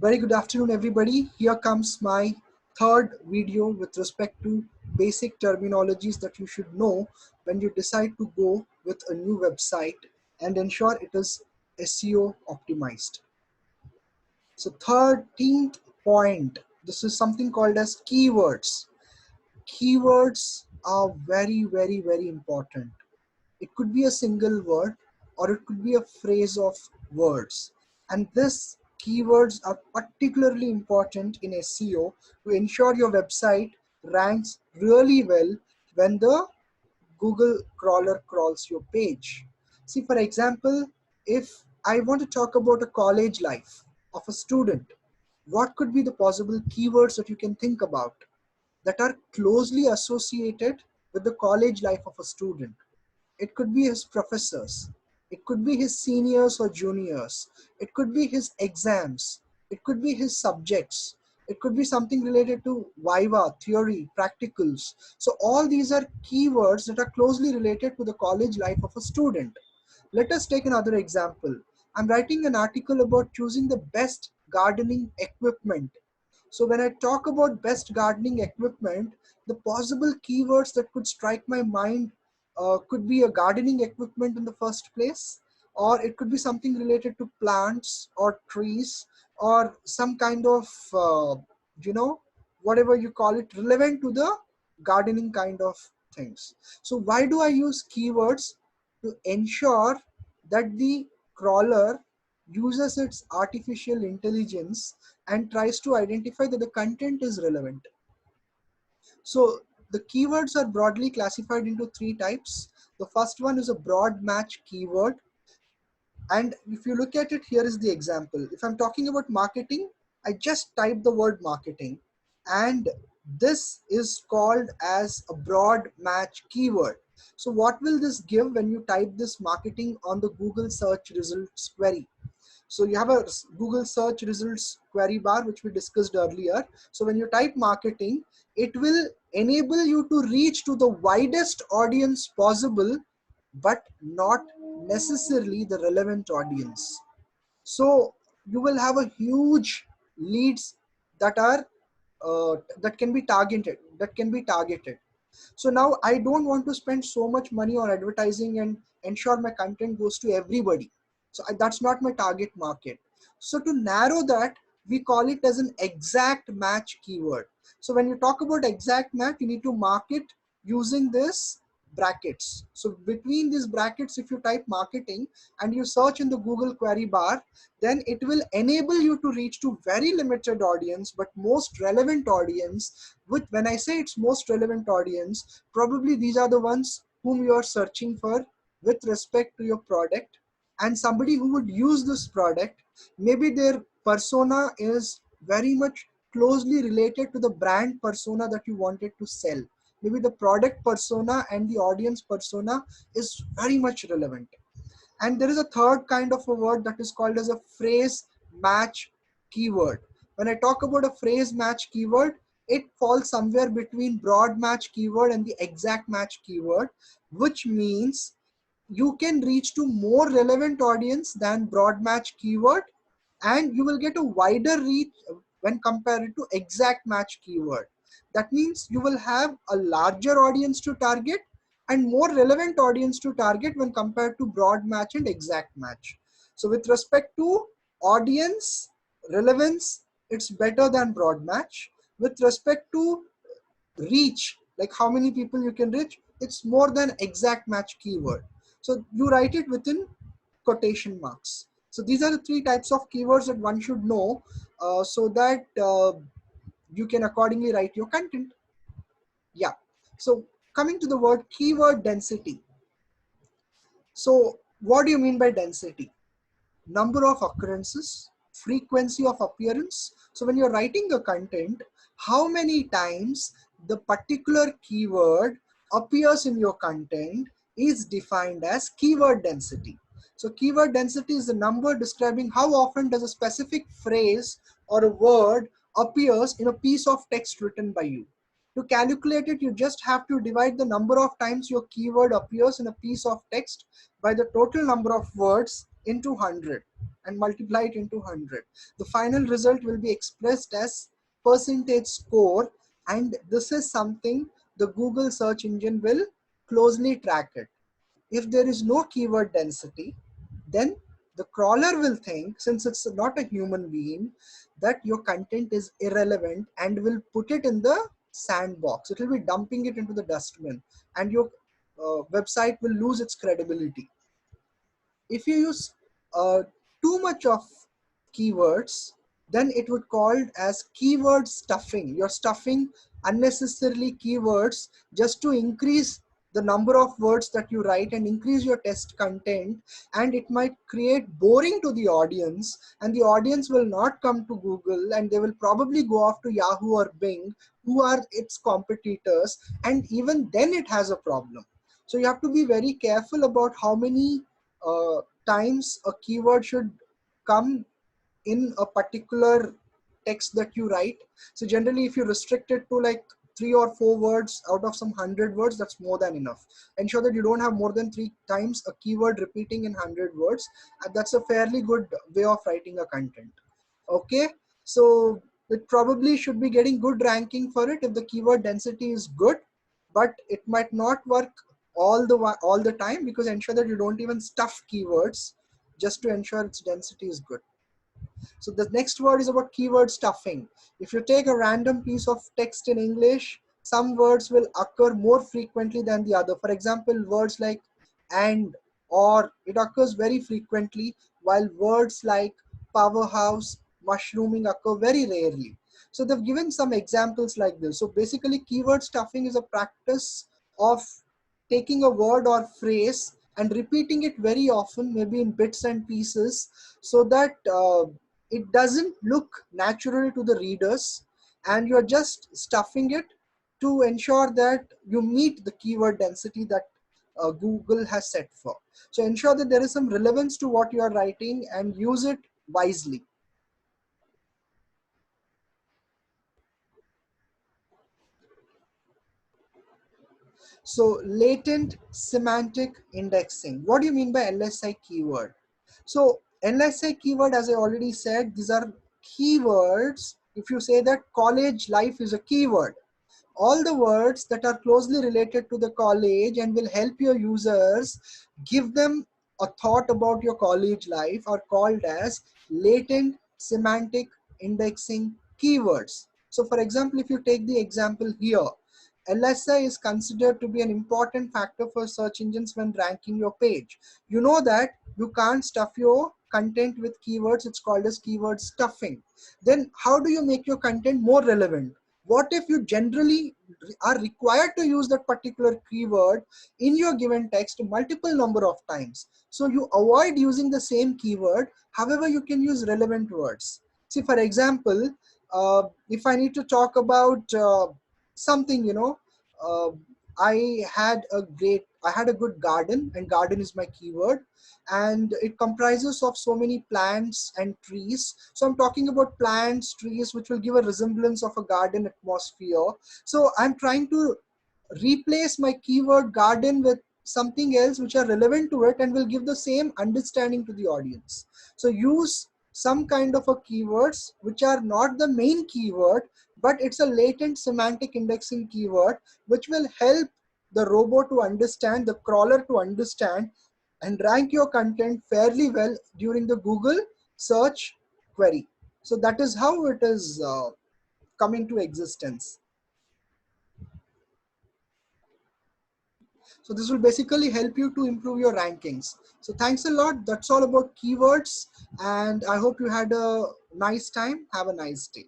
Very good afternoon, everybody. Here comes my third video with respect to basic terminologies that you should know when you decide to go with a new website and ensure it is SEO optimized. So 13th point, this is something called as keywords. Keywords are very important. It could be a single word or it could be a phrase of words. And this keywords are particularly important in SEO to ensure your website ranks really well when the Google crawler crawls your page. See, for example, if I want to talk about a college life of a student, what could be the possible keywords that you can think about that are closely associated with the college life of a student? It could be his professors. It could be his seniors or juniors. It could be his exams. It could be his subjects. It could be something related to viva, theory, practicals. So all these are keywords that are closely related to the college life of a student. Let us take another example. I'm writing an article about choosing the best gardening equipment. So when I talk about best gardening equipment, the possible keywords that could strike my mind could be a gardening equipment in the first place, or it could be something related to plants or trees, or some kind of, you know, whatever you call it, relevant to the gardening kind of things. So why do I use keywords? To ensure that the crawler uses its artificial intelligence and tries to identify that the content is relevant. So the keywords are broadly classified into three types. The first one is a broad match keyword. And if you look at it, here is the example. If I'm talking about marketing, I just type the word marketing, and this is called as a broad match keyword. So what will this give when you type this marketing on the Google search results query? So you have a Google search results query bar, which we discussed earlier. So when you type marketing, it will enable you to reach to the widest audience possible, but not necessarily the relevant audience. So you will have a huge leads that are that can be targeted. So now I don't want to spend so much money on advertising and ensure my content goes to everybody. So that's not my target market. So to narrow that, we call it as an exact match keyword. So when you talk about exact match, you need to mark it using this brackets. So between these brackets, if you type marketing and you search in the Google query bar, then it will enable you to reach to very limited audience, but most relevant audience. With when I say it's most relevant audience, probably these are the ones whom you are searching for with respect to your product, and somebody who would use this product, maybe their persona is very much closely related to the brand persona that you wanted to sell. Maybe the product persona and the audience persona is very much relevant. And there is a third kind of a word that is called as a phrase match keyword. When I talk about a phrase match keyword, it falls somewhere between broad match keyword and the exact match keyword, which means you can reach to more relevant audience than broad match keyword, and you will get a wider reach when compared to exact match keyword. That means you will have a larger audience to target and more relevant audience to target when compared to broad match and exact match. So with respect to audience relevance, it's better than broad match. With respect to reach, like how many people you can reach, it's more than exact match keyword. So you write it within quotation marks. So these are the three types of keywords that one should know, so that you can accordingly write your content. Yeah. So coming to the word keyword density. So what do you mean by density? Number of occurrences, frequency of appearance. So when you're writing a content, how many times the particular keyword appears in your content is defined as keyword density. So keyword density is the number describing how often does a specific phrase or a word appears in a piece of text written by you. To calculate it, you just have to divide the number of times your keyword appears in a piece of text by the total number of words into 100 and multiply it into 100. The final result will be expressed as percentage score, and this is something the Google search engine will closely track it. If there is no keyword density, then the crawler will think, since it's not a human being, that your content is irrelevant and will put it in the sandbox. It will be dumping it into the dustbin, and your website will lose its credibility. If you use too much of keywords, then it would called as keyword stuffing. You're stuffing unnecessarily keywords just to increase the number of words that you write and increase your test content, and it might create boring to the audience, and the audience will not come to Google, and they will probably go off to Yahoo or Bing, who are its competitors, and even then it has a problem. So you have to be very careful about how many times a keyword should come in a particular text that you write. So generally, if you restrict it to like 3 or 4 words out of some 100 words, that's more than enough. Ensure that you don't have more than 3 times a keyword repeating in 100 words, and that's a fairly good way of writing a content. Okay, so it probably should be getting good ranking for it if the keyword density is good, but it might not work all the time, because ensure that you don't even stuff keywords just to ensure its density is good. So the next word is about keyword stuffing. If you take a random piece of text in English, some words will occur more frequently than the other. For example, words like and, or, it occurs very frequently, while words like powerhouse, mushrooming occur very rarely. So they've given some examples like this. So basically, keyword stuffing is a practice of taking a word or phrase and repeating it very often, maybe in bits and pieces, so that it doesn't look natural to the readers, and you're just stuffing it to ensure that you meet the keyword density that Google has set for. So ensure that there is some relevance to what you are writing and use it wisely. So latent semantic indexing. What do you mean by LSI keyword? So LSI keyword, as I already said, these are keywords. If you say that college life is a keyword, all the words that are closely related to the college and will help your users give them a thought about your college life are called as latent semantic indexing keywords. So for example, if you take the example here, LSI is considered to be an important factor for search engines when ranking your page. You know that you can't stuff your content with keywords. It's called as keyword stuffing. Then how do you make your content more relevant? What if you generally are required to use that particular keyword in your given text multiple number of times? So you avoid using the same keyword. However, you can use relevant words. See, for example, if I need to talk about something, uh, I had a good garden, and garden is my keyword, and it comprises of so many plants and trees. So I'm talking about plants, trees, which will give a resemblance of a garden atmosphere. So I'm trying to replace my keyword garden with something else which are relevant to it and will give the same understanding to the audience. So use some kind of a keywords which are not the main keyword, but it's a latent semantic indexing keyword which will help the robot to understand, the crawler to understand, and rank your content fairly well during the Google search query. So that is how it is coming to existence. So this will basically help you to improve your rankings. So thanks a lot. That's all about keywords, and I hope you had a nice time. Have a nice day.